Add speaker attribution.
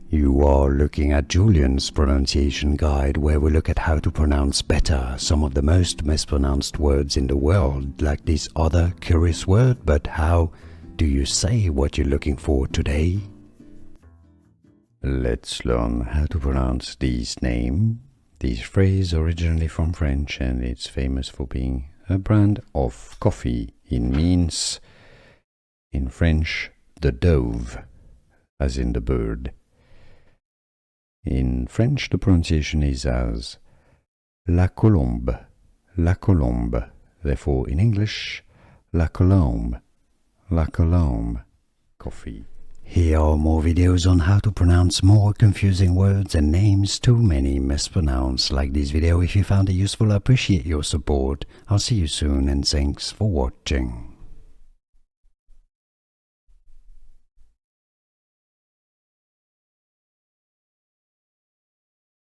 Speaker 1: You are looking at Julian's pronunciation guide, where we look at how to pronounce better some of the most mispronounced words in the world, like this other curious word. But how do you say what you're looking for today? Let's learn how to pronounce this name. This phrase originally from French, and it's famous for being a brand of coffee. It means, in French, the dove, as in the bird. In French, the pronunciation is as La Colombe, La Colombe. Therefore, in English, La Colombe, La Colombe, coffee. Here are more videos on how to pronounce more confusing words and names too many mispronounced. Like this video if you found it useful. I appreciate your support. I'll see you soon, and thanks for watching.